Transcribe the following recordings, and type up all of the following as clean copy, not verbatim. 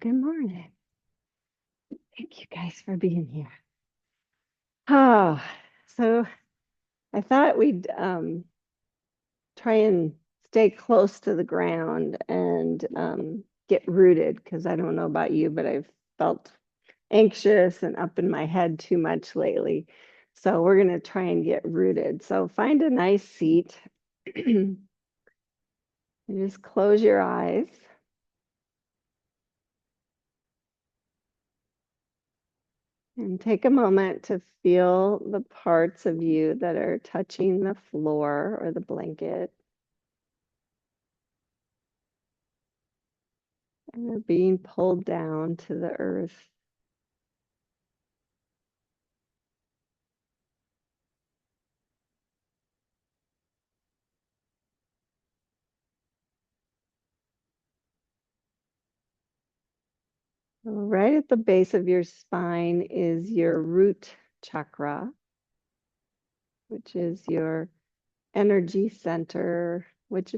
Good morning. Thank you guys for being here. Oh, so I thought we'd try and stay close to the ground and get rooted because I don't know about you, but I've felt anxious and up in my head too much lately. So we're going to try and get rooted. So find a nice seat and just close your eyes. And take a moment to feel the parts of you that are touching the floor or the blanket and are being pulled down to the earth. So right at the base of your spine is your root chakra, which is your energy center, which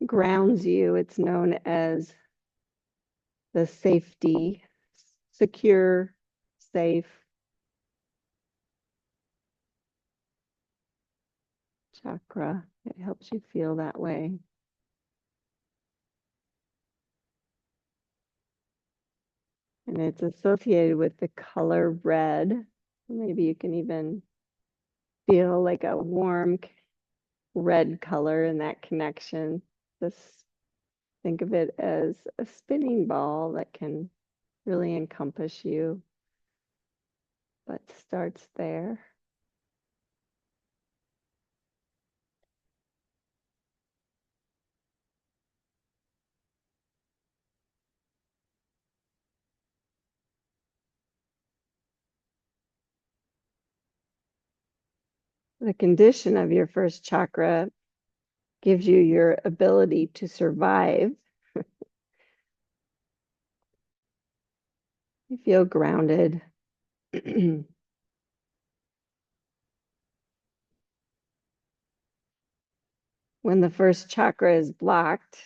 grounds you. It's known as the safety, secure, safe chakra. It helps you feel that way. And it's associated with the color red. Maybe you can even feel like a warm red color in that connection. This, think of it as a spinning ball that can really encompass you, but starts there. The condition of your first chakra gives you your ability to survive. You feel grounded. When the first chakra is blocked,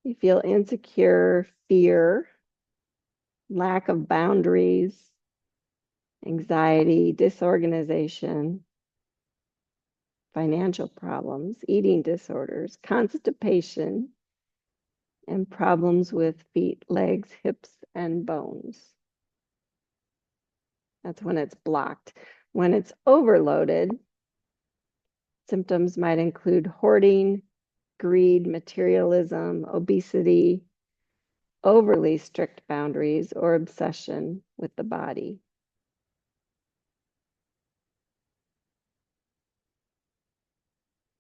you feel insecure, fear, lack of boundaries, anxiety, disorganization, financial problems, eating disorders, constipation, and problems with feet, legs, hips, and bones. That's when it's blocked. When it's overloaded, symptoms might include hoarding, greed, materialism, obesity, overly strict boundaries, or obsession with the body.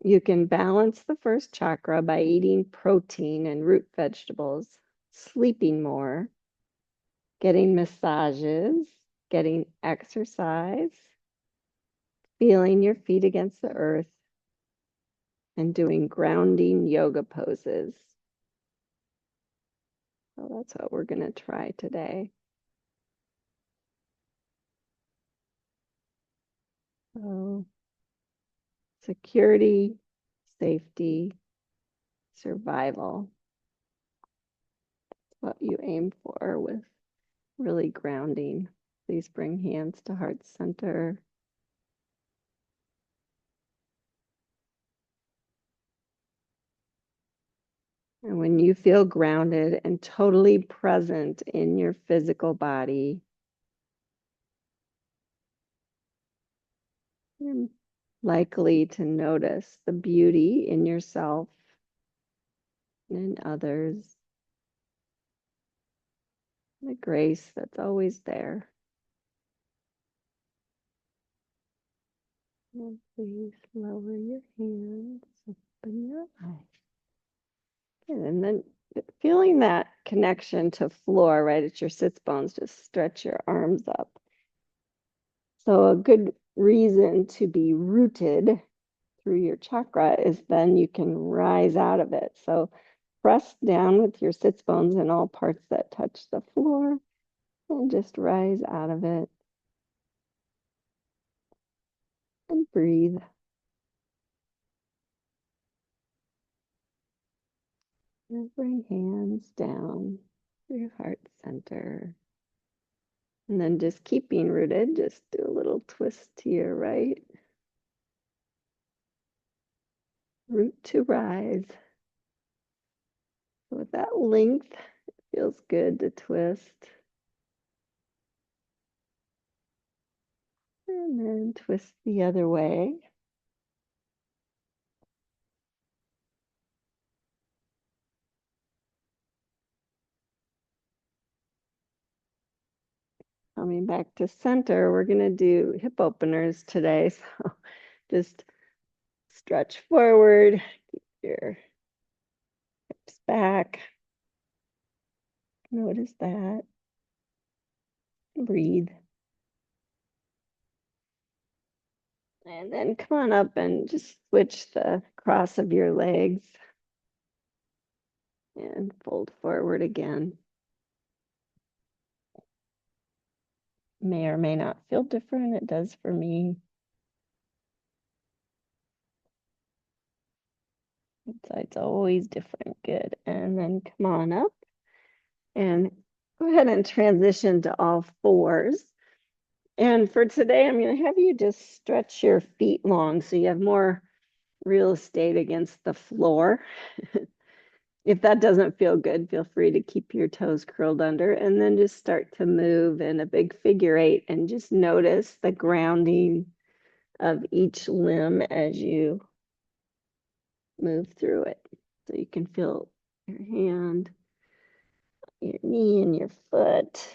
You can balance the first chakra by eating protein and root vegetables, sleeping more, getting massages, getting exercise, feeling your feet against the earth, and doing grounding yoga poses. So that's what we're going to try today. So, security, safety, survival. That's what you aim for with really grounding. Please bring hands to heart center. And when you feel grounded and totally present in your physical body, you're likely to notice the beauty in yourself and in others, the grace that's always there. And please lower your hands, open your eyes. And then feeling that connection to floor right at your sits bones, just stretch your arms up. So a good reason to be rooted through your chakra is then you can rise out of it. So press down with your sits bones in all parts that touch the floor and just rise out of it and breathe. And bring hands down through heart center. And then just keeping rooted, just do a little twist to your right. Root to rise. So with that length, it feels good to twist. And then twist the other way. Coming back to center, we're going to do hip openers today. So just stretch forward, keep your hips back. Notice that. Breathe. And then come on up and just switch the cross of your legs and fold forward again. May or may not feel different. It does for me. It's always different. Good. And then come on up and go ahead and transition to all fours. And for today, I'm going to have you just stretch your feet long so you have more real estate against the floor. If that doesn't feel good, feel free to keep your toes curled under and then just start to move in a big figure eight and just notice the grounding of each limb as you move through it. So you can feel your hand, your knee, and your foot,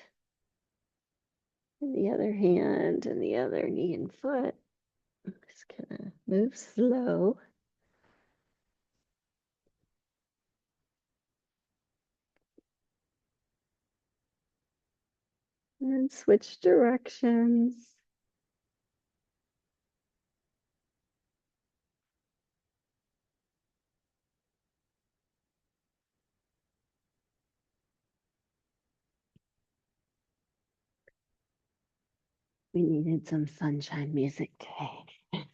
and the other hand, and the other knee and foot. Just kind of move slow. And then switch directions. We needed some sunshine music today.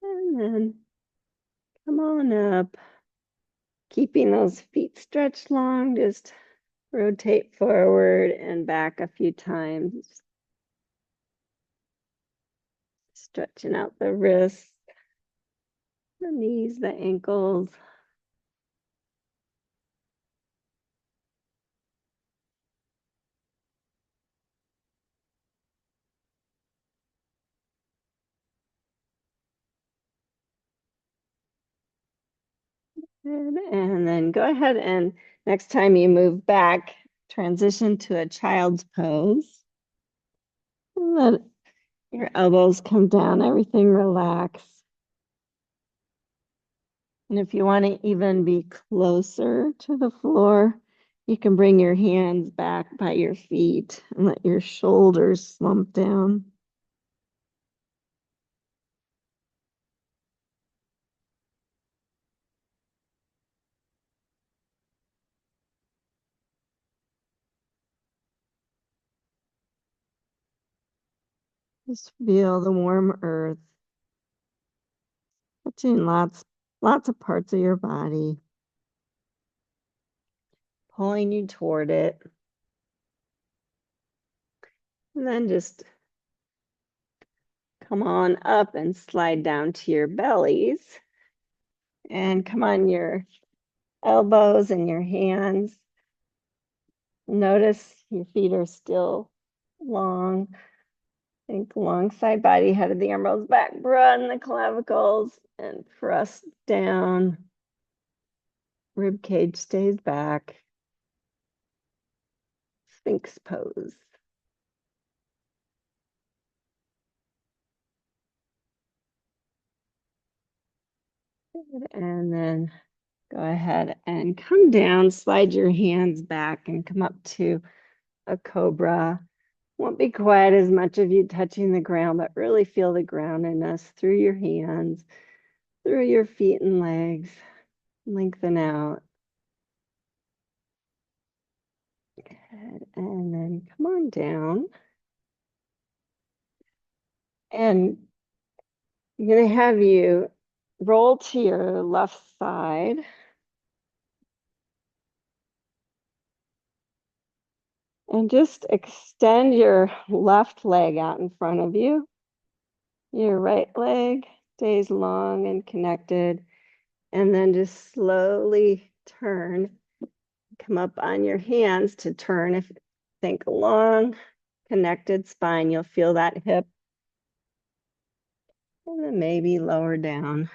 And then come on up. Keeping those feet stretched long, just rotate forward and back a few times. Stretching out the wrists, the knees, the ankles. And then go ahead and next time you move back, transition to a child's pose. Let your elbows come down, everything relax. And if you want to even be closer to the floor, you can bring your hands back by your feet and let your shoulders slump down. Just feel the warm earth touching lots of parts of your body, pulling you toward it. And then just come on up and slide down to your bellies. And come on your elbows and your hands. Notice your feet are still long. Think long side body, head of the arm rolls back, broaden the clavicles and press down. Rib cage stays back. Sphinx pose. And then go ahead and come down, slide your hands back and come up to a cobra. Won't be quite as much of you touching the ground, but really feel the groundedness through your hands, through your feet and legs. Lengthen out. Good. And then come on down. And I'm going to have you roll to your left side and just extend your left leg out in front of you. Your right leg stays long and connected, and then just slowly turn. Come up on your hands to turn. If think long, connected spine, you'll feel that hip, and then maybe lower down.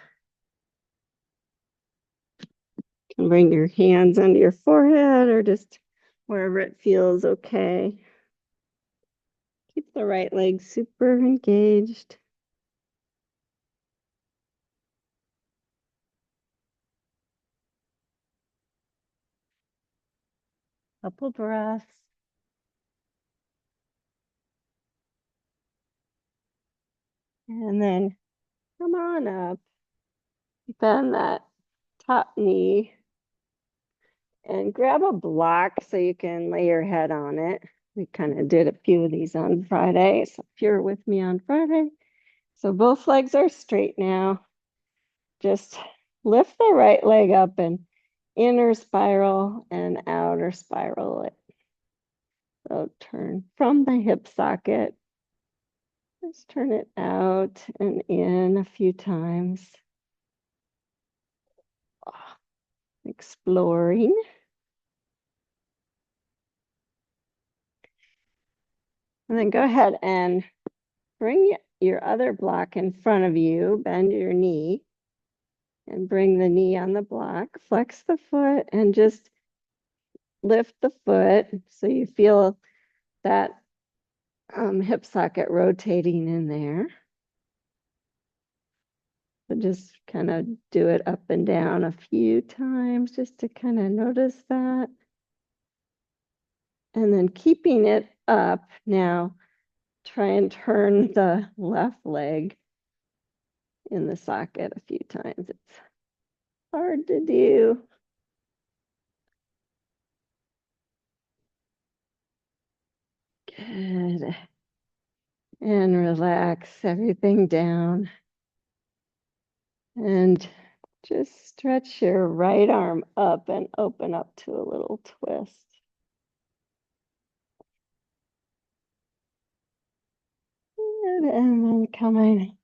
And bring your hands under your forehead or just wherever it feels okay. Keep the right leg super engaged. Couple breaths. And then come on up. Bend that top knee and grab a block so you can lay your head on it. We kind of did a few of these on Friday. So if you're with me on Friday, so both legs are straight now. Just lift the right leg up and inner spiral and outer spiral it. So turn from the hip socket. Just turn it out and in a few times. Exploring. And then go ahead and bring your other block in front of you. Bend your knee and bring the knee on the block. Flex the foot and just lift the foot so you feel that hip socket rotating in there. So just kind of do it up and down a few times just to kind of notice that. And then keeping it up now, try and turn the left leg in the socket a few times. It's hard to do. Good. And relax everything down. And just stretch your right arm up and open up to a little twist. Good. And then coming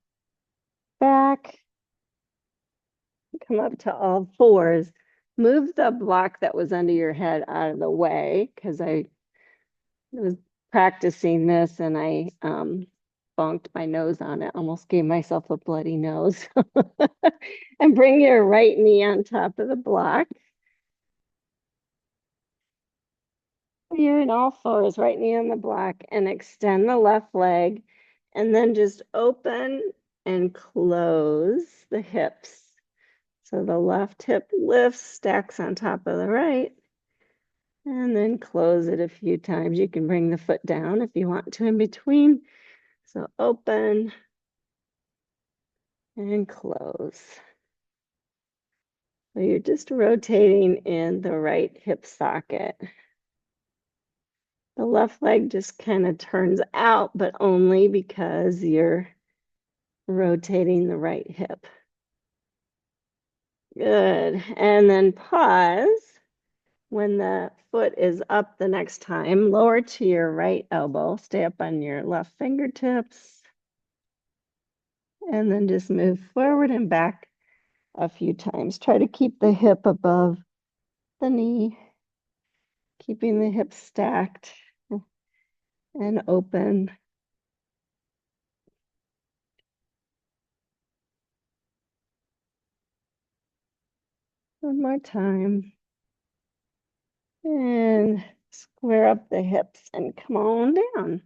back, come up to all fours. Move the block that was under your head out of the way because I was practicing this and I bonked my nose on it, almost gave myself a bloody nose. And bring your right knee on top of the block. You're in all fours, right knee on the block, and extend the left leg, and then just open and close the hips. So the left hip lifts, stacks on top of the right, and then close it a few times. You can bring the foot down if you want to in between. So open and close. So you're just rotating in the right hip socket. The left leg just kind of turns out, but only because you're rotating the right hip. Good. And then pause when the foot is up the next time. Lower to your right elbow. Stay up on your left fingertips. And then just move forward and back a few times. Try to keep the hip above the knee, keeping the hips stacked and open. One more time. And square up the hips and come on down.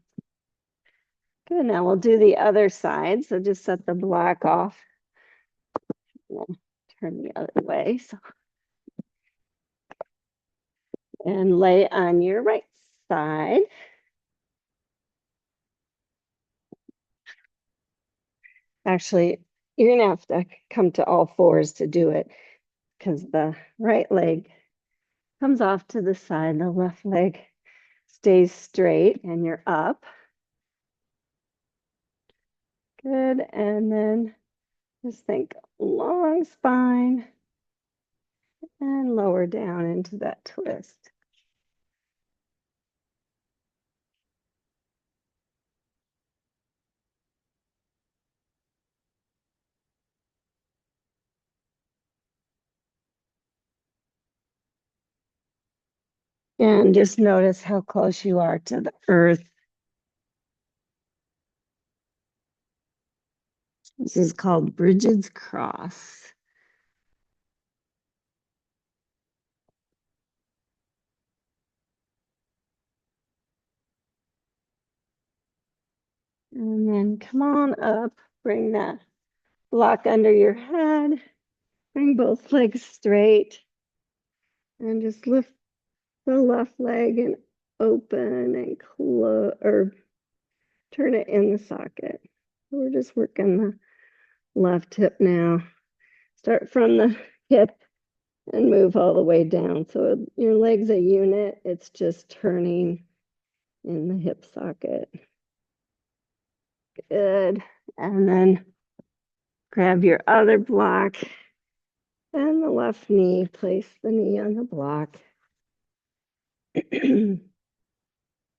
Good, now we'll do the other side. So just set the block off. Turn the other way. So, and lay on your right side. Actually, you're gonna have to come to all fours to do it because the right leg comes off to the side, the left leg stays straight and you're up. Good, and then Just think long spine and lower down into that twist. And just notice how close you are to the earth. This is called Bridget's Cross. And then come on up, bring that block under your head, bring both legs straight, and just lift the left leg and open and close, or turn it in the socket. We're just working the left hip now. Start from the hip and move all the way down. So your leg's a unit, it's just turning in the hip socket. Good. And then grab your other block and the left knee, place the knee on the block.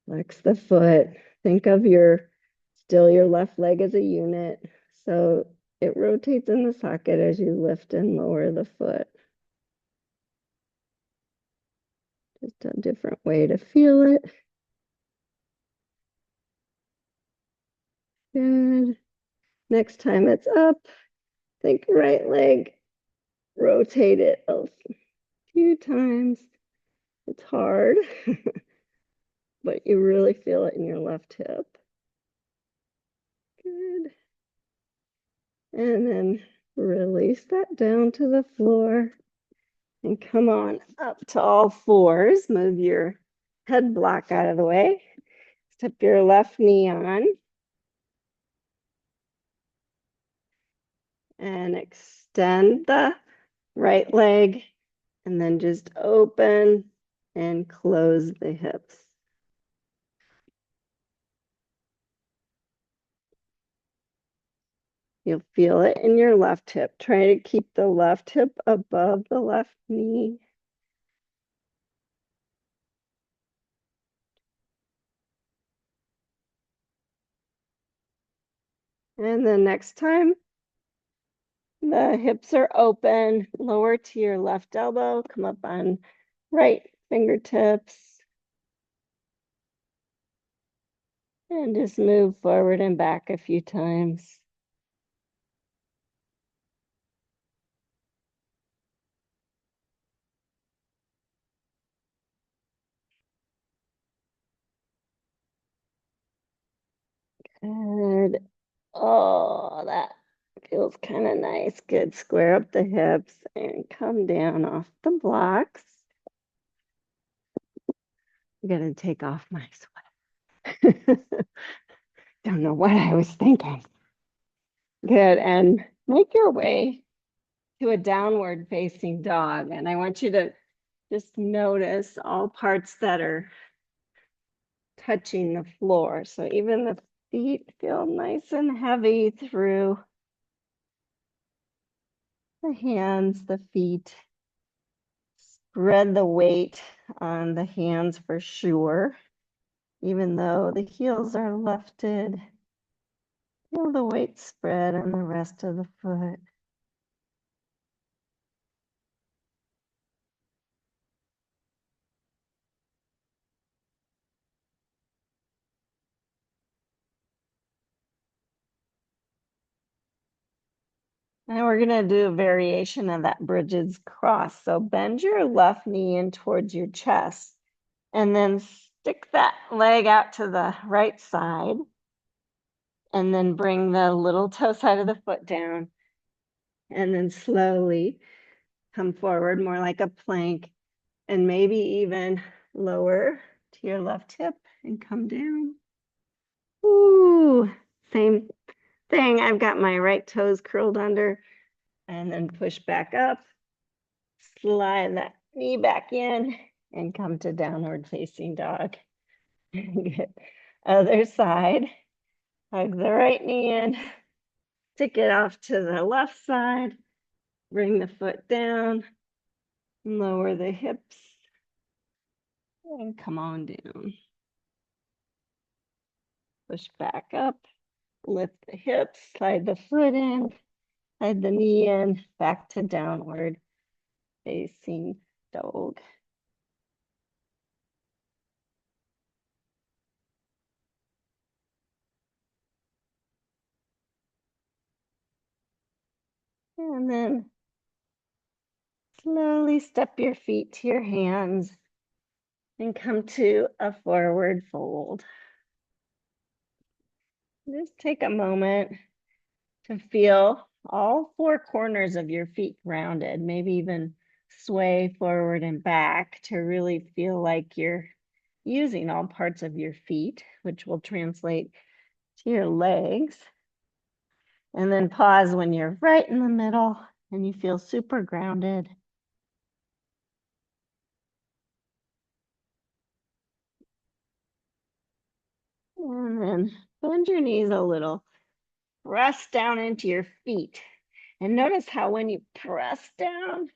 Flex the foot. Think of your left leg as a unit. So it rotates in the socket as you lift and lower the foot. Just a different way to feel it. Good. Next time it's up, think right leg, rotate it a few times. It's hard, but you really feel it in your left hip. Good. And then release that down to the floor and come on up to all fours. Move your head block out of the way. Step your left knee on and extend the right leg and then just open and close the hips. You'll feel it in your left hip. Try to keep the left hip above the left knee. And then next time, the hips are open, lower to your left elbow, come up on right fingertips. And just move forward and back a few times. Good. Oh, that feels kind of nice. Good. Square up the hips and come down off the blocks. I'm gonna take off my sweater. Don't know what I was thinking. Good. And make your way to a downward facing dog. And I want you to just notice all parts that are touching the floor. So even the feet feel nice and heavy through the hands, the feet. Spread the weight on the hands for sure. Even though the heels are lifted, feel the weight spread on the rest of the foot. And we're gonna do a variation of that Bridget's cross. So bend your left knee in towards your chest and then stick that leg out to the right side and then bring the little toe side of the foot down and then slowly come forward more like a plank and maybe even lower to your left hip and come down. Ooh, same thing. I've got my right toes curled under and then push back up, slide that knee back in and come to downward facing dog. Good. Other side, hug the right knee in, stick it off to the left side, bring the foot down, lower the hips, and come on down. Push back up, lift the hips, slide the foot in, slide the knee in, back to downward facing dog. And then slowly step your feet to your hands and come to a forward fold. Just take a moment to feel all four corners of your feet grounded, maybe even sway forward and back to really feel like you're using all parts of your feet, which will translate to your legs. And then pause when you're right in the middle and you feel super grounded. And then bend your knees a little. Press down into your feet. And notice how when you press down,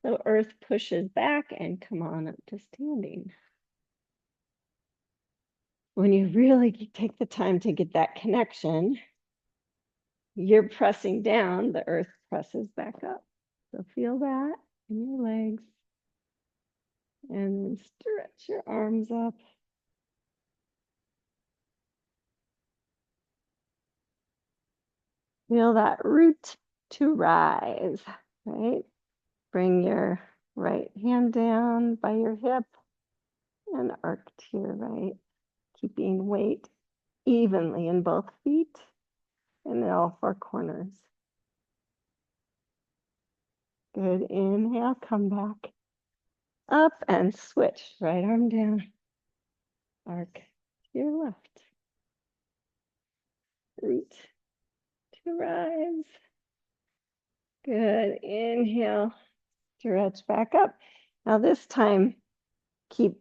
the earth pushes back and come on up to standing. When you really take the time to get that connection, you're pressing down, the earth presses back up. So feel that in your legs. And then stretch your arms up. Feel that root to rise, right? Bring your right hand down by your hip and arc to your right, keeping weight evenly in both feet and in all four corners. Good, inhale, come back up and switch, right arm down, arc to your left, root to rise. Good, inhale, stretch back up. Now this time, keep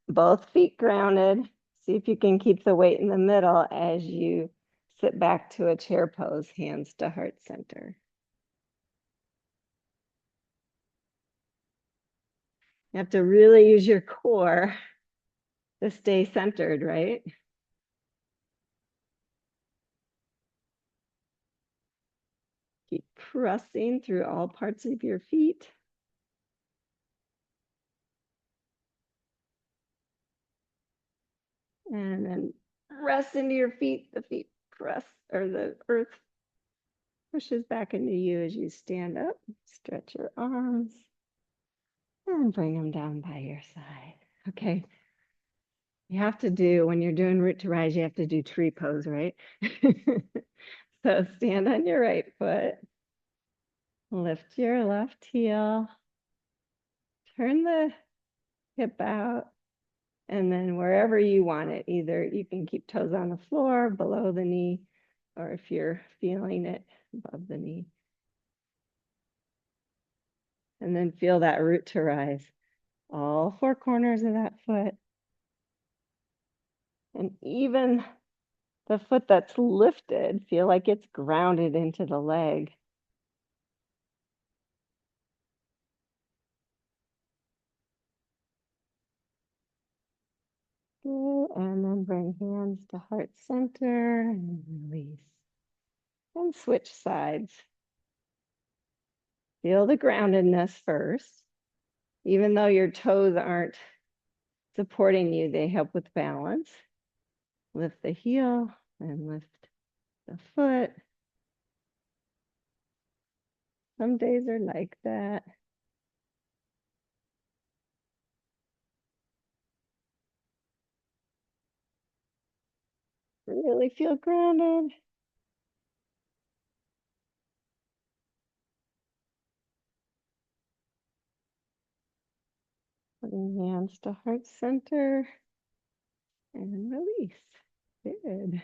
both feet grounded. See if you can keep the weight in the middle as you sit back to a chair pose, hands to heart center. You have to really use your core to stay centered, right? Keep pressing through all parts of your feet. And then rest into your feet. The feet press, or the earth pushes back into you as you stand up. Stretch your arms and bring them down by your side. Okay. You have to do, when you're doing root to rise, you have to do tree pose, right? So stand on your right foot, lift your left heel, turn the hip out, and then wherever you want it, either you can keep toes on the floor, below the knee, or if you're feeling it, above the knee. And then feel that root to rise, all four corners of that foot. And even the foot that's lifted, feel like it's grounded into the leg. Good. And then bring hands to heart center and release. And switch sides. Feel the groundedness first. Even though your toes aren't supporting you, they help with balance. Lift the heel and lift the foot. Some days are like that. Really feel grounded. Bring hands to heart center and release. Good.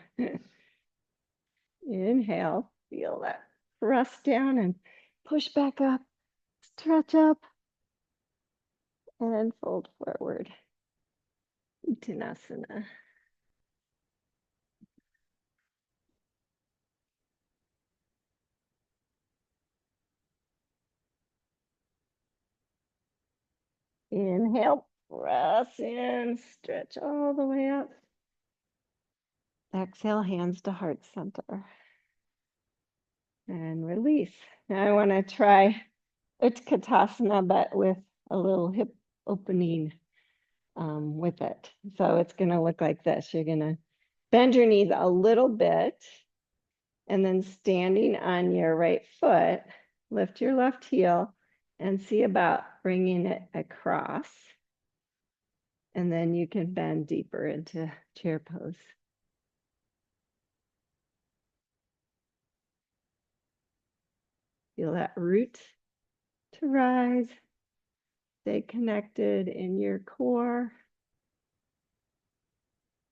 Inhale, feel that press down and push back up, stretch up, and fold forward. Uttanasana. Inhale, press in, stretch all the way up. Exhale, hands to heart center. And release. Now I want to try Utkatasana, but with a little hip opening with it. So it's going to look like this. You're going to bend your knees a little bit, and then standing on your right foot, lift your left heel and see about bringing it across. And then you can bend deeper into chair pose. Feel that root to rise. Stay connected in your core.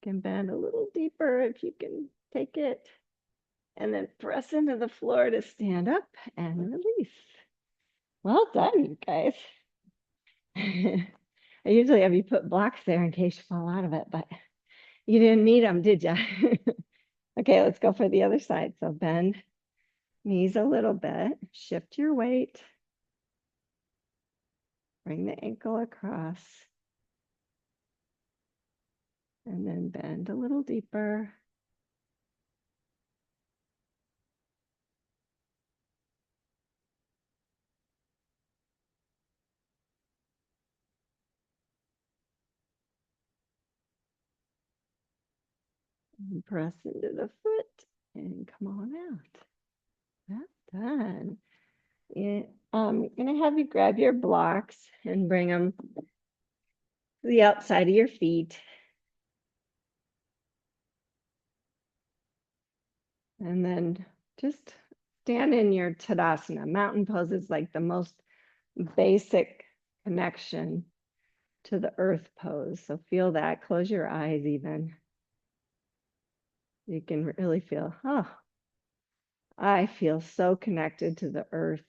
You can bend a little deeper if you can take it. And then press into the floor to stand up and release. Well done, you guys. I usually have you put blocks there in case you fall out of it, but you didn't need them, did you? Okay, let's go for the other side. So bend knees a little bit, shift your weight, bring the ankle across, and then bend a little deeper. And press into the foot and come on out. That's done. I'm going to have you grab your blocks and bring them to the outside of your feet. And then just stand in your Tadasana. Mountain pose is like the most basic connection to the earth pose. So feel that. Close your eyes even. You can really feel, oh, I feel so connected to the earth.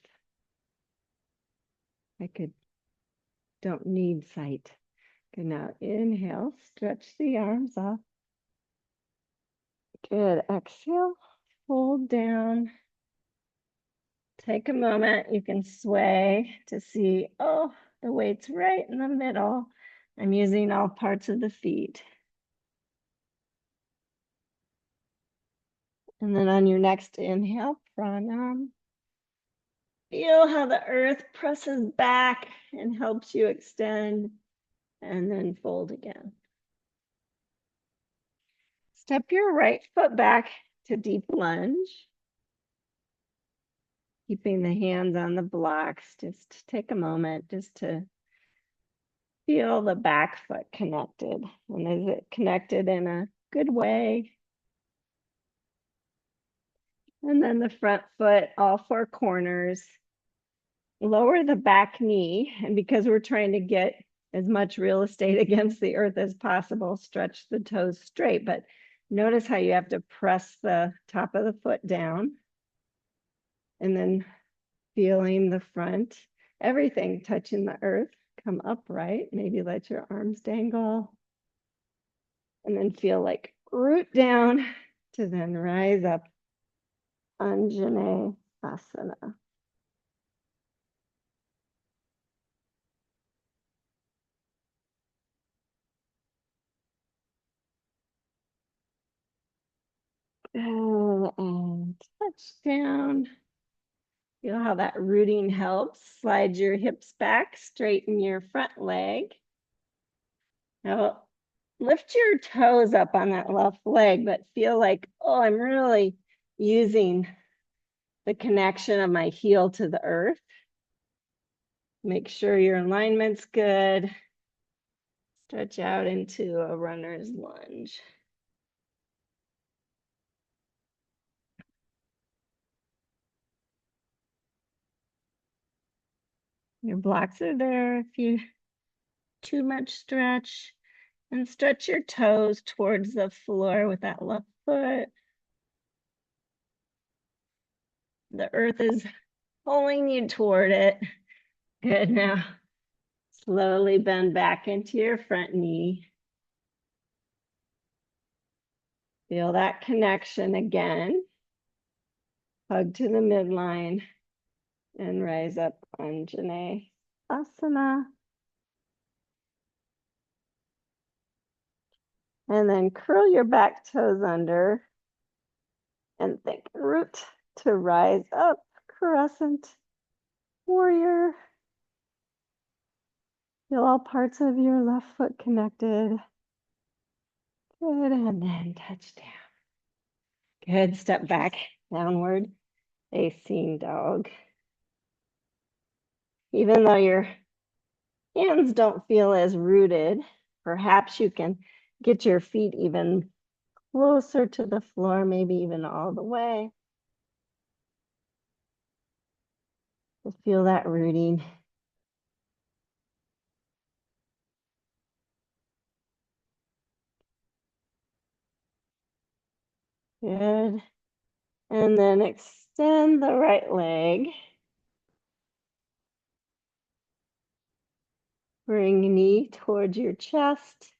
Don't need sight. Good. Now inhale, stretch the arms up. Good. Exhale, fold down. Take a moment. You can sway to see, oh, the weight's right in the middle. I'm using all parts of the feet. And then on your next inhale, pranam. Feel how the earth presses back and helps you extend, and then fold again. Step your right foot back to deep lunge. Keeping the hands on the blocks, just take a moment just to feel the back foot connected. And is it connected in a good way? And then the front foot, all four corners. Lower the back knee. And because we're trying to get as much real estate against the earth as possible, stretch the toes straight. But notice how you have to press the top of the foot down. And then feeling the front, everything touching the earth. Come upright, maybe let your arms dangle. And then feel like root down to then rise up. Anjane Asana. And touch down. Feel how that rooting helps. Slide your hips back, straighten your front leg. Now lift your toes up on that left leg, but feel like, oh, I'm really using the connection of my heel to the earth. Make sure your alignment's good. Stretch out into a runner's lunge. Your blocks are there if you too much stretch. And stretch your toes towards the floor with that left foot. The earth is pulling you toward it. Good. Now slowly bend back into your front knee. Feel that connection again. Hug to the midline and rise up Anjane Asana. And then curl your back toes under and think root to rise up, crescent, warrior. Feel all parts of your left foot connected. Good, and then touch down. Good, step back, downward facing dog. Even though your hands don't feel as rooted, perhaps you can get your feet even closer to the floor, maybe even all the way. Just feel that rooting. Good. And then extend the right leg. Bring knee towards your chest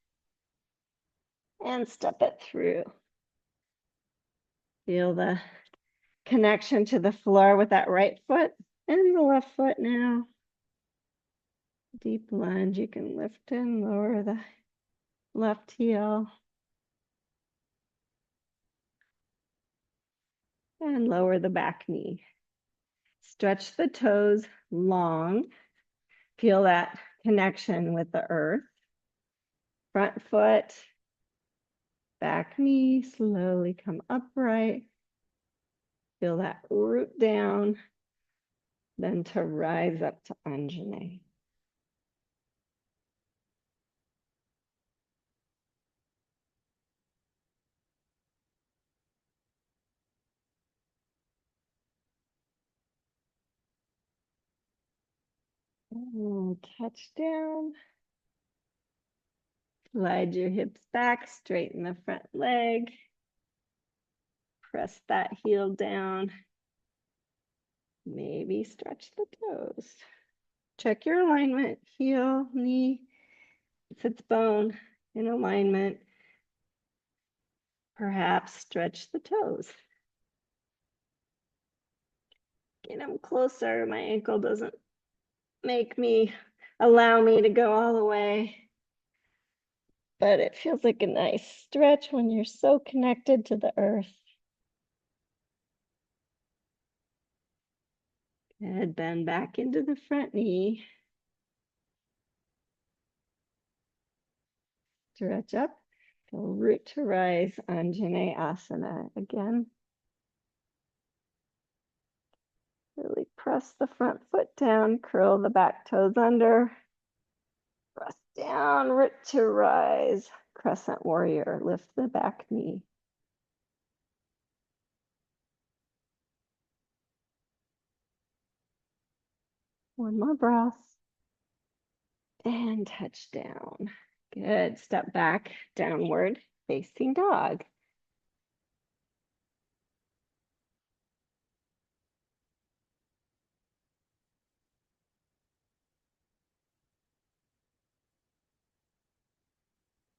and step it through. Feel the connection to the floor with that right foot and the left foot now. Deep lunge. You can lift and lower the left heel and lower the back knee. Stretch the toes long. Feel that connection with the earth. Front foot, back knee, slowly come upright. Feel that root down, then to rise up to Anjane. And touch down. Slide your hips back, straighten the front leg. Press that heel down. Maybe stretch the toes. Check your alignment. Heel, knee, sits bone in alignment. Perhaps stretch the toes. Get them closer. My ankle doesn't allow me to go all the way. But it feels like a nice stretch when you're so connected to the earth. Good, bend back into the front knee. Stretch up. Go root to rise, Anjane Asana again. Really press the front foot down, curl the back toes under. Press down, root to rise. Crescent warrior, lift the back knee. One more breath. And touch down. Good, step back, downward facing dog.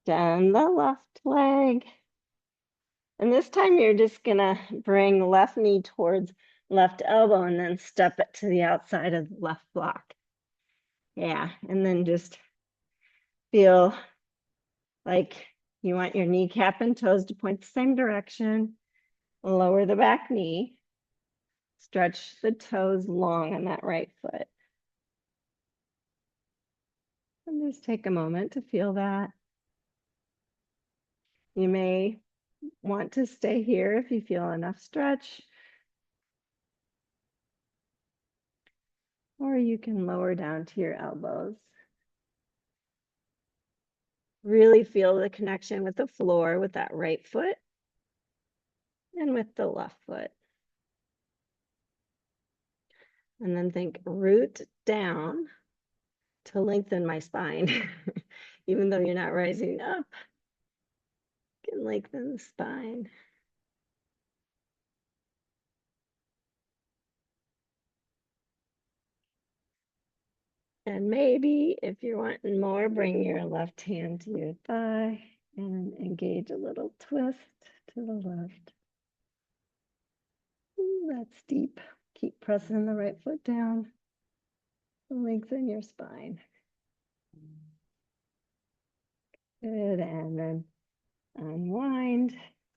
Down the left leg. And this time you're just gonna bring left knee towards left elbow and then step it to the outside of the left block. Yeah, and then just feel like you want your kneecap and toes to point the same direction. Lower the back knee. Stretch the toes long on that right foot. And just take a moment to feel that. You may want to stay here if you feel enough stretch. Or you can lower down to your elbows. Really feel the connection with the floor with that right foot and with the left foot. And then think root down to lengthen my spine. Even though you're not rising up, you can lengthen the spine. And maybe if you're wanting more, bring your left hand to your thigh and engage a little twist to the left. Ooh, that's deep. Keep pressing the right foot down. Lengthen your spine. Good, and then unwind,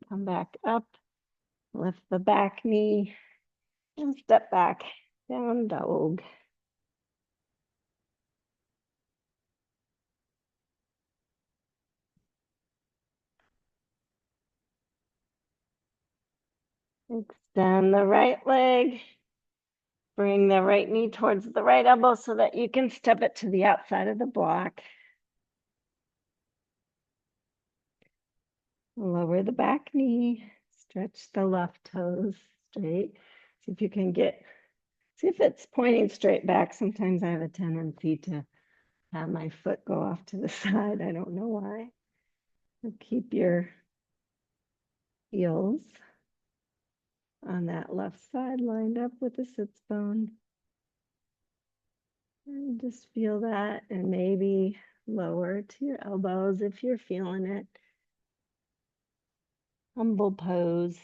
come back up, lift the back knee, and step back, down dog. Extend the right leg, bring the right knee towards the right elbow so that you can step it to the outside of the block. Lower the back knee, stretch the left toes straight. See if you can see if it's pointing straight back. Sometimes I have a tendency to have my foot go off to the side. I don't know why. So keep your heels on that left side lined up with the sits bone. And just feel that, and maybe lower to your elbows if you're feeling it. Humble pose.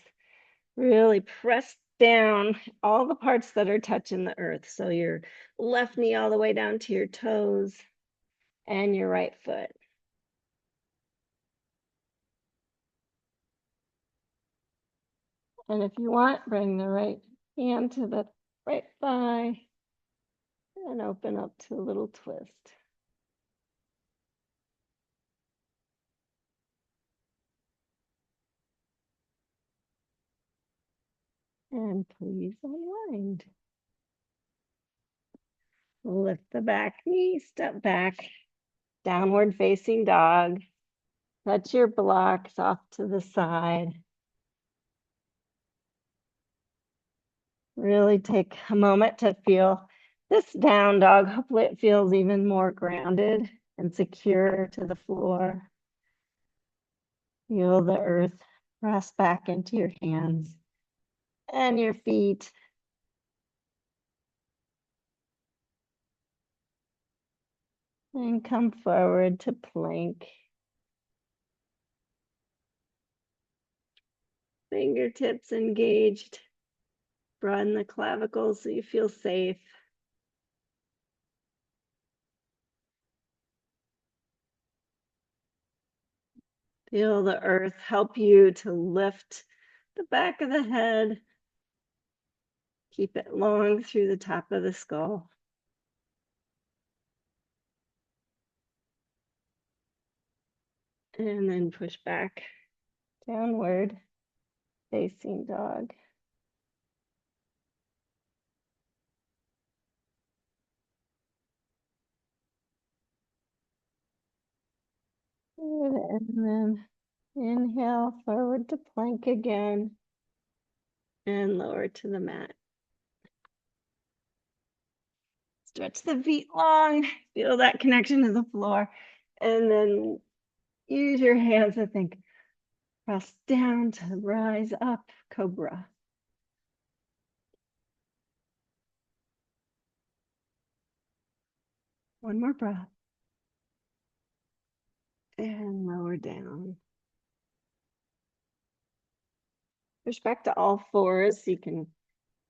Really press down all the parts that are touching the earth. So your left knee all the way down to your toes and your right foot. And if you want, bring the right hand to the right thigh and open up to a little twist. And please unwind. Lift the back knee, step back, downward facing dog. Touch your blocks off to the side. Really take a moment to feel this down dog. Hopefully it feels even more grounded and secure to the floor. Feel the earth press back into your hands and your feet. And come forward to plank. Fingertips engaged. Broaden the clavicles so you feel safe. Feel the earth help you to lift the back of the head. Keep it long through the top of the skull. And then push back, downward facing dog. Good. And then inhale forward to plank again and lower to the mat. Stretch the feet long, feel that connection to the floor, and then use your hands to think. Press down to rise up, cobra. One more breath. And lower down. Push back to all fours so you can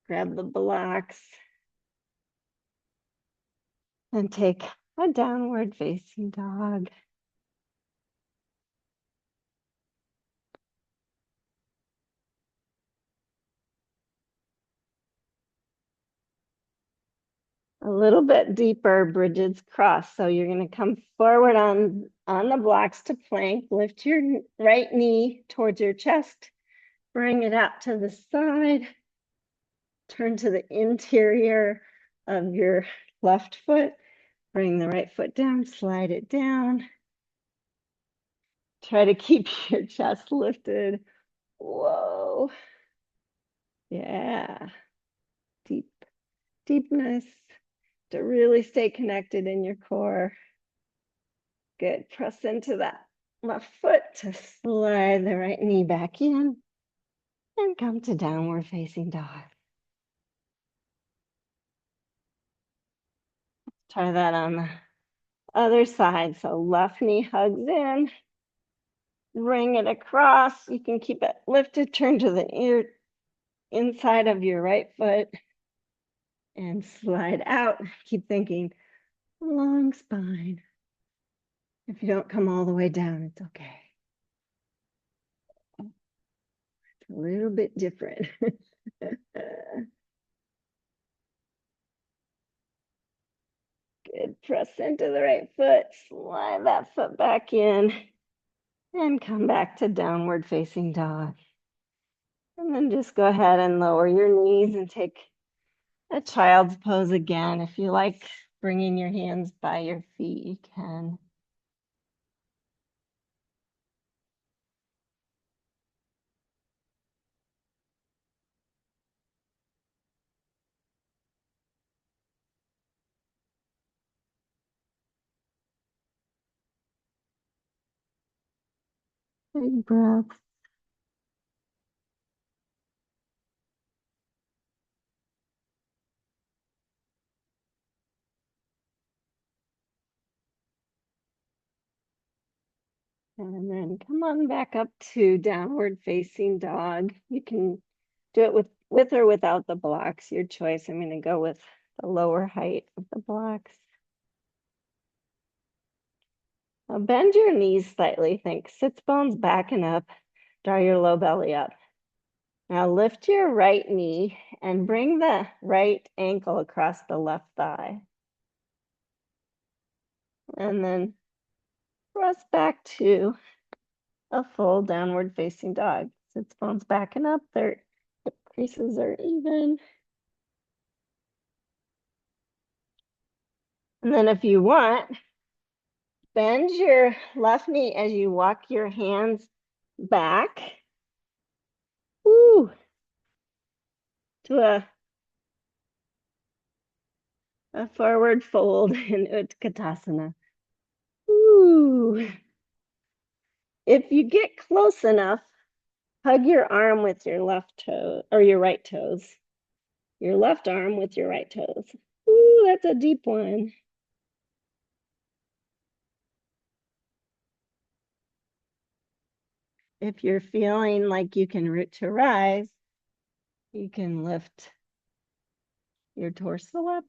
grab the blocks and take a downward facing dog. A little bit deeper bridges cross. So you're going to come forward on the blocks to plank. Lift your right knee towards your chest. Bring it out to the side. Turn to the interior of your left foot. Bring the right foot down, slide it down. Try to keep your chest lifted. Whoa. Yeah. Deepness to really stay connected in your core. Good. Press into that left foot to slide the right knee back in and come to downward facing dog. Try that on the other side. So left knee hugs in, bring it across. You can keep it lifted, turn to the inside of your right foot and slide out. Keep thinking long spine. If you don't come all the way down, it's okay. a little bit different. Good. Press into the right foot, slide that foot back in, and come back to downward facing dog. And then just go ahead and lower your knees and take a child's pose again. If you like bringing your hands by your feet, you can. Big breath. And then come on back up to downward facing dog. You can do it with or without the blocks, your choice. I'm going to go with the lower height of the blocks. Now bend your knees slightly. Think sits bones back and up. Draw your low belly up. Now lift your right knee and bring the right ankle across the left thigh. And then press back to a full downward facing dog. Sits bones back and up. Their hip creases are even. And then if you want, bend your left knee as you walk your hands back. Woo, to a forward fold in Utkatasana. Ooh. If you get close enough, hug your arm with your left toe or your right toes. Your left arm with your right toes. Ooh, that's a deep one. If you're feeling like you can root to rise, you can lift your torso up.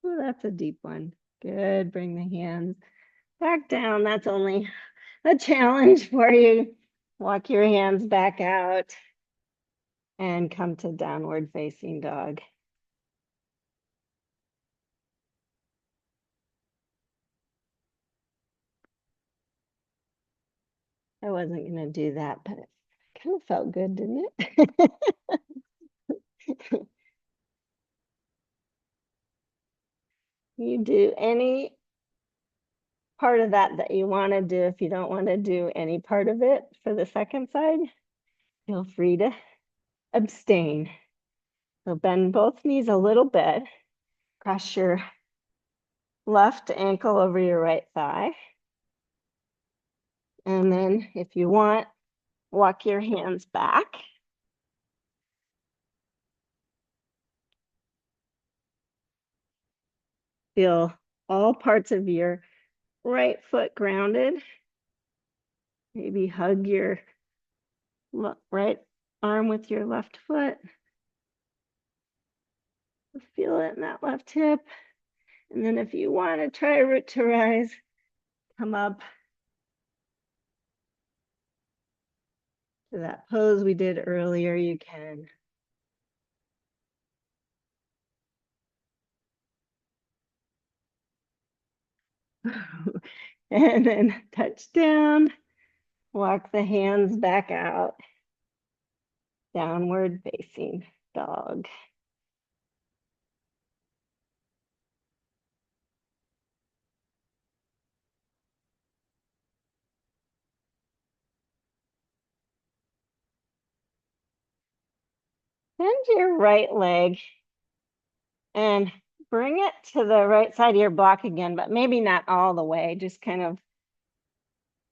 Ooh, that's a deep one. Good. Bring the hands back down. That's only a challenge for you. Walk your hands back out and come to downward facing dog. I wasn't going to do that, but it kind of felt good, didn't it? You do any part of that you want to do. If you don't want to do any part of it for the second side, feel free to abstain. So bend both knees a little bit. Cross your left ankle over your right thigh. And then if you want, walk your hands back. Feel all parts of your right foot grounded. Maybe hug your right arm with your left foot. Feel it in that left hip. And then if you want to try root to rise, come up to that pose we did earlier. You can. And then touch down, walk the hands back out, downward facing dog. Bend your right leg and bring it to the right side of your block again, but maybe not all the way, just kind of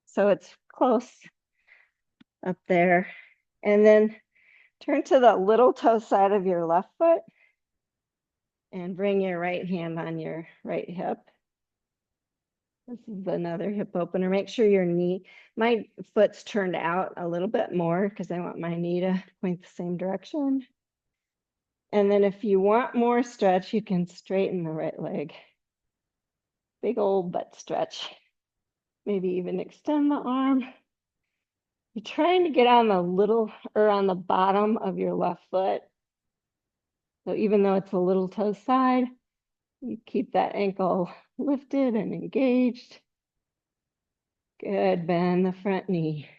so it's close up there. And then turn to the little toe side of your left foot and bring your right hand on your right hip. This is another hip opener. Make sure your knee, my foot's turned out a little bit more because I want my knee to point the same direction. And then if you want more stretch, you can straighten the right leg. Big old butt stretch. Maybe even extend the arm. You're trying to get on the little or on the bottom of your left foot. So even though it's a little toe side, you keep that ankle lifted and engaged. Good. Bend the front knee.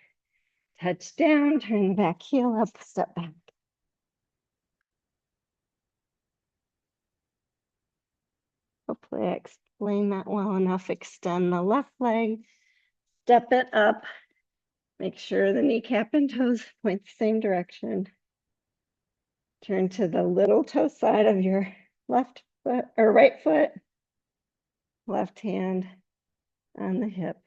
Touch down, turn the back heel up, step back. Hopefully I explained that well enough. Extend the left leg, step it up. Make sure the kneecap and toes point the same direction. Turn to the little toe side of your left foot or right foot. Left hand on the hip.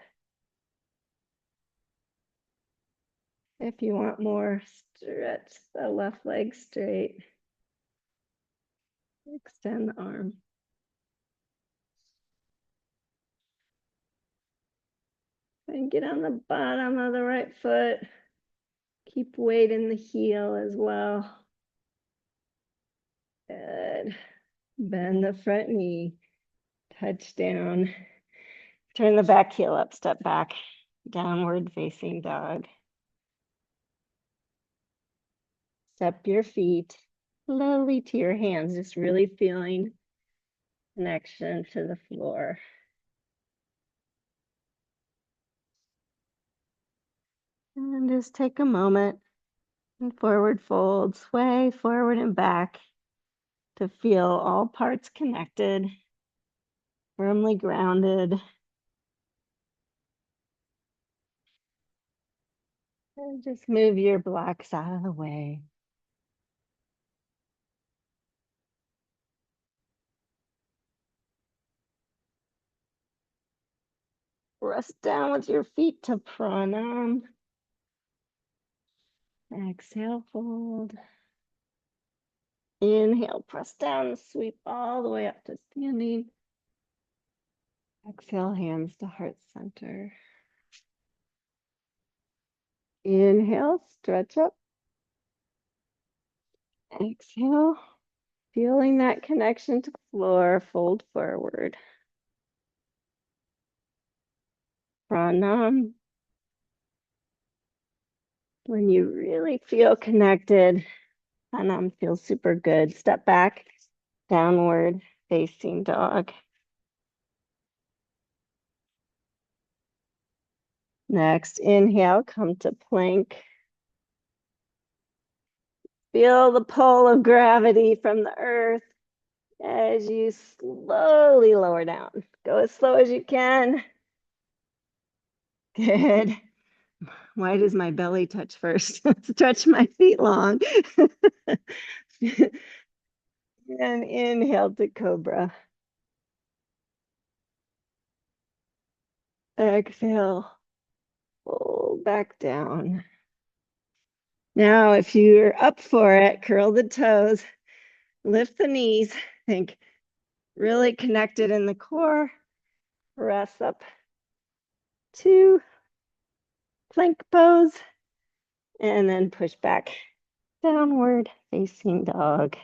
If you want more, stretch the left leg straight. Extend the arm. And get on the bottom of the right foot. Keep weight in the heel as well. Good. Bend the front knee. Touch down. Turn the back heel up, step back. Downward facing dog. Step your feet slowly to your hands, just really feeling connection to the floor. And just take a moment and forward fold, sway forward and back to feel all parts connected, firmly grounded. And just move your blocks out of the way. Rest down with your feet to pranam. Exhale, fold. Inhale, press down, sweep all the way up to standing. Exhale, hands to heart center. Inhale, stretch up. Exhale, feeling that connection to the floor, fold forward. Pranam. When you really feel connected, pranam feels super good. Step back, downward facing dog. Next, inhale, come to plank. Feel the pull of gravity from the earth as you slowly lower down. Go as slow as you can. Good. Why does my belly touch first? Stretch my feet long. And inhale to cobra. Exhale, fold back down. Now, if you're up for it, curl the toes, lift the knees, think really connected in the core. Press up to plank pose, and then push back downward facing dog.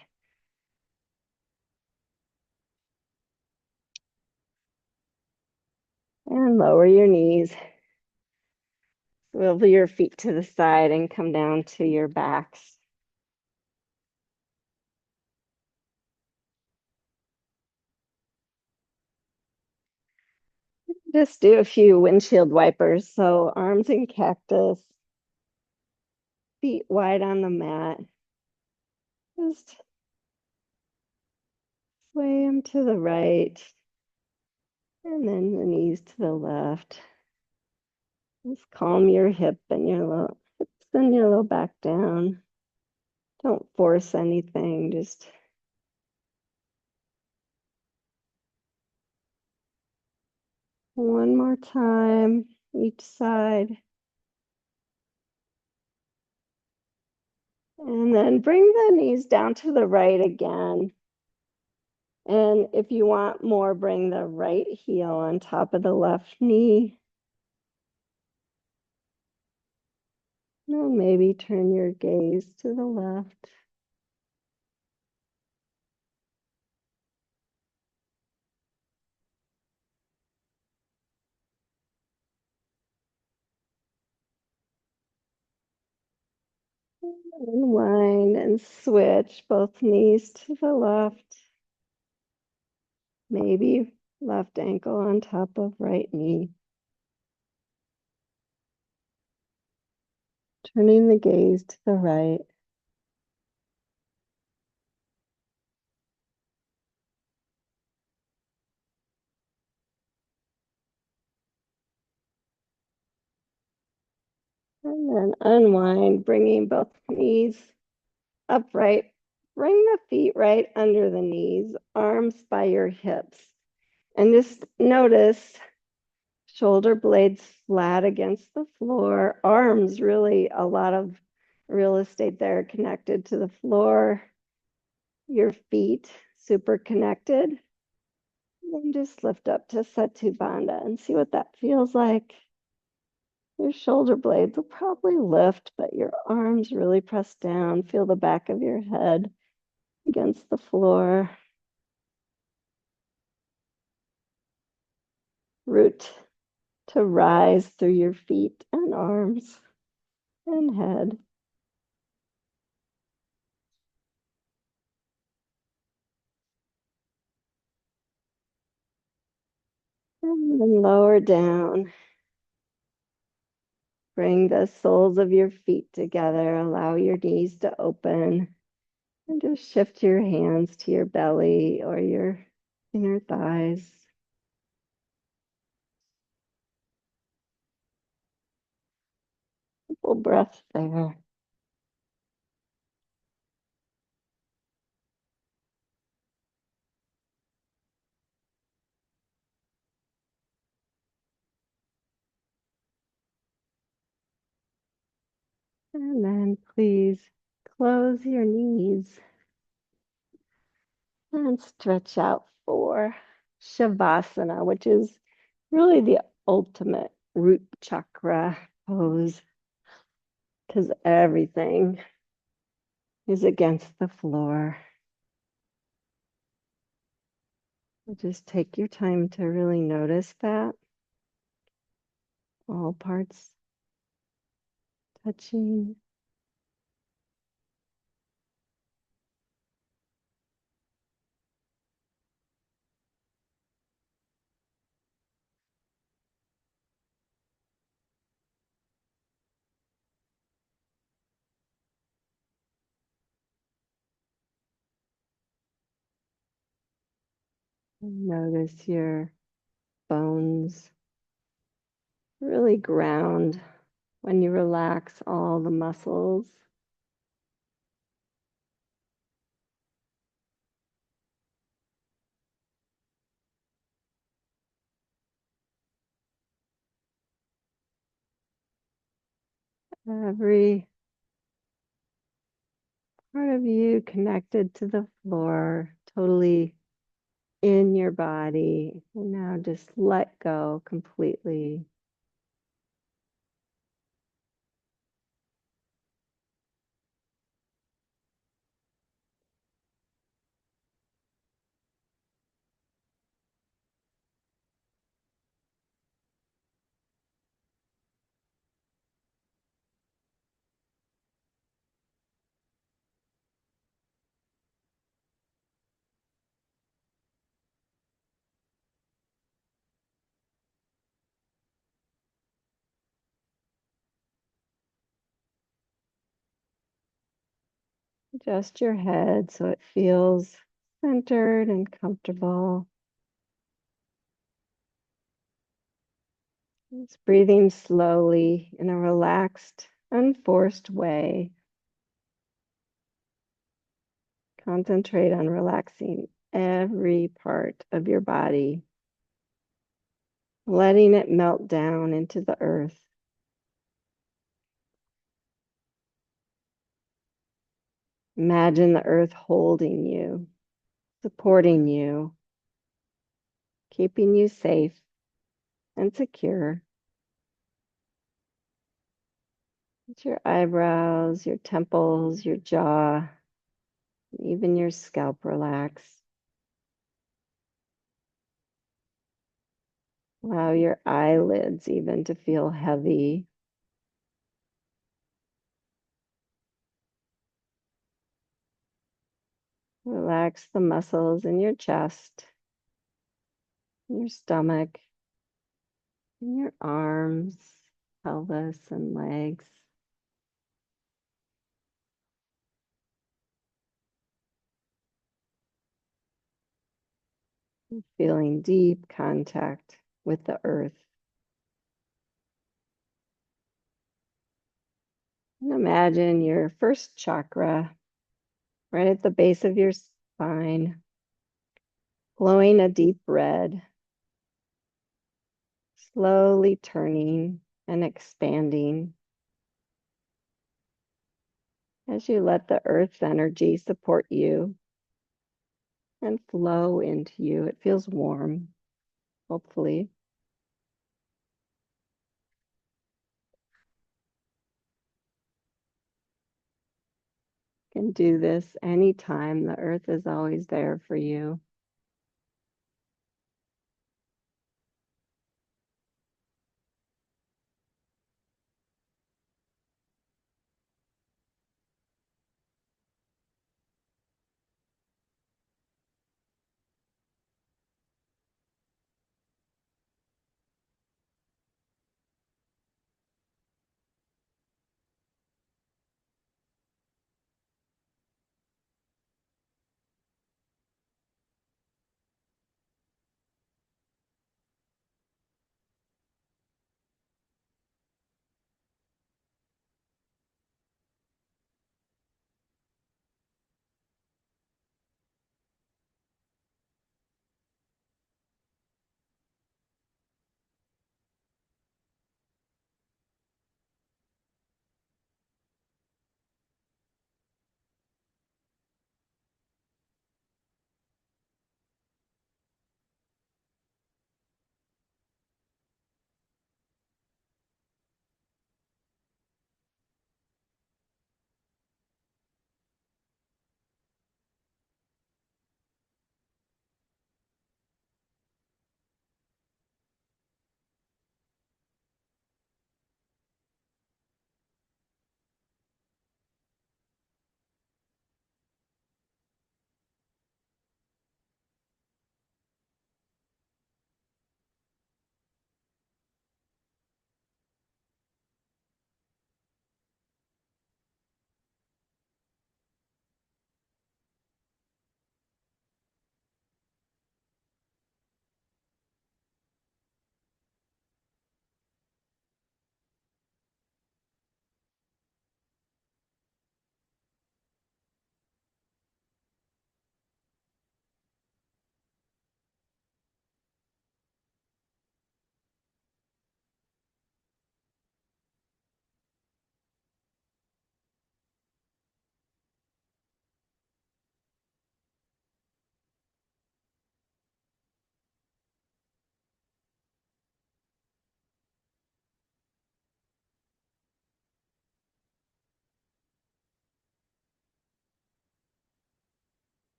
And lower your knees. Swivel your feet to the side and come down to your backs. Just do a few windshield wipers. So arms in cactus, feet wide on the mat. Just sway them to the right and then the knees to the left. Just calm your hips and your low back down. Don't force anything, just one more time, each side. And then bring the knees down to the right again. And if you want more, bring the right heel on top of the left knee. And maybe turn your gaze to the left. Unwind and switch both knees to the left. Maybe left ankle on top of right knee. Turning the gaze to the right. And then unwind, bringing both knees upright. Bring the feet right under the knees, arms by your hips. And just notice shoulder blades flat against the floor, arms really a lot of real estate there connected to the floor, your feet super connected. Then just lift up to Setu Bandha and see what that feels like. Your shoulder blades will probably lift, but your arms really press down. Feel the back of your head against the floor. Root to rise through your feet and arms and head. And then lower down. Bring the soles of your feet together. Allow your knees to open. And just shift your hands to your belly or your inner thighs. Full breath there. And then please close your knees and stretch out for Shavasana, which is really the ultimate root chakra pose because everything is against the floor. Just take your time to really notice that. All parts touching. Notice your bones really ground when you relax all the muscles. Every part of you connected to the floor, totally in your body. And now just let go completely. Adjust your head so it feels centered and comfortable. Just breathing slowly in a relaxed, unforced way. Concentrate on relaxing every part of your body, letting it melt down into the earth. Imagine the earth holding you, supporting you, keeping you safe and secure. Let your eyebrows, your temples, your jaw, even your scalp relax. Allow your eyelids even to feel heavy. Relax the muscles in your chest, your stomach, and your arms, pelvis, and legs. Feeling deep contact with the earth. And imagine your first chakra right at the base of your spine, glowing a deep red, slowly turning and expanding as you let the earth's energy support you and flow into you. It feels warm, hopefully. You can do this anytime. The earth is always there for you.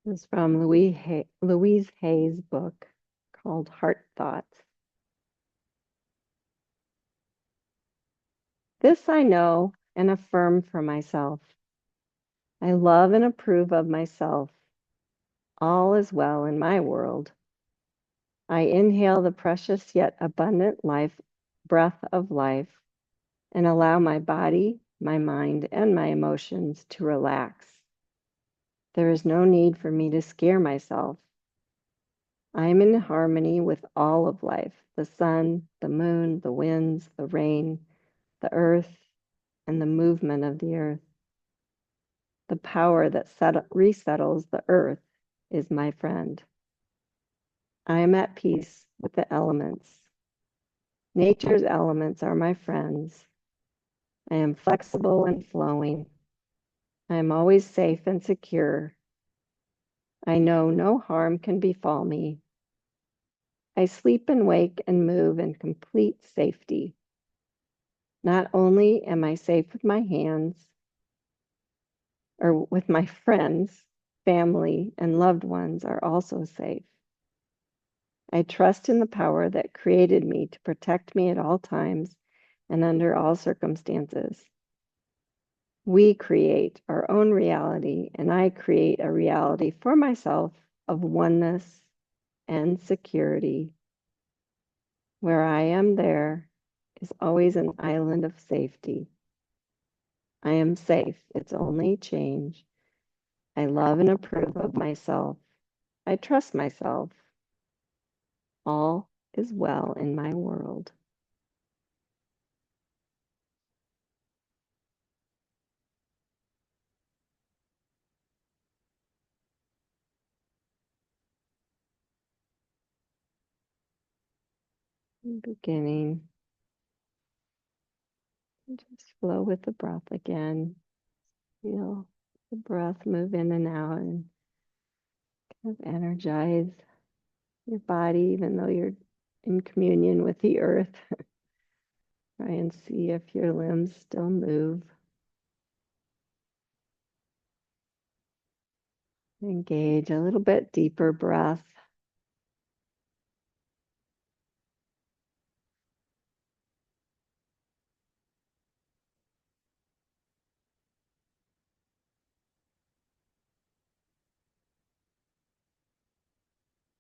This is from Louise Hay's book called Heart Thoughts. This I know and affirm for myself. I love and approve of myself. All is well in my world. I inhale the precious yet abundant breath of life, and allow my body, my mind, and my emotions to relax. There is no need for me to scare myself. I am in harmony with all of life, the sun, the moon, the winds, the rain, the earth, and the movement of the earth. The power that resettles the earth is my friend. I am at peace with the elements. Nature's elements are my friends. I am flexible and flowing. I am always safe and secure. I know no harm can befall me. I sleep and wake and move in complete safety. Not only am I safe with my hands or with my friends family, and loved ones are also safe. I trust in the power that created me to protect me at all times and under all circumstances. We create our own reality, and I create a reality for myself of oneness and security. Where I am, there is always an island of safety. I am safe. It's only change. I love and approve of myself. I trust myself. All is well in my world. Beginning. Just flow with the breath again. Feel the breath move in and out and kind of energize your body, even though you're in communion with the earth. Try and see if your limbs still move. Engage a little bit deeper breath.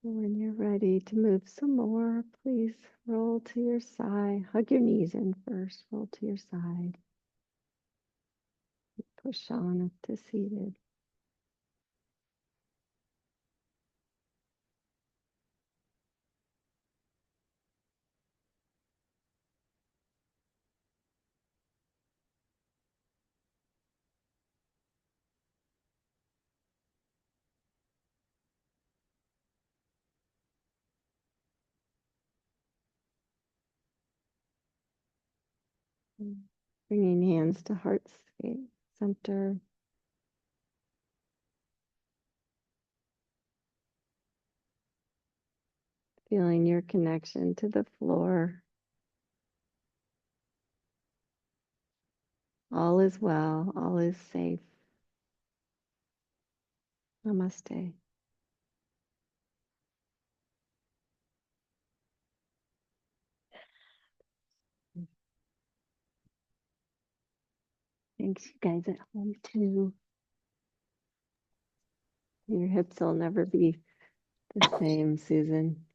When you're ready to move some more, please roll to your side. Hug your knees in first. Roll to your side. Push on up to seated. Bringing hands to heart center. Feeling your connection to the floor. All is well. All is safe. Namaste. Thanks, you guys at home too. Your hips will never be the same, Susan.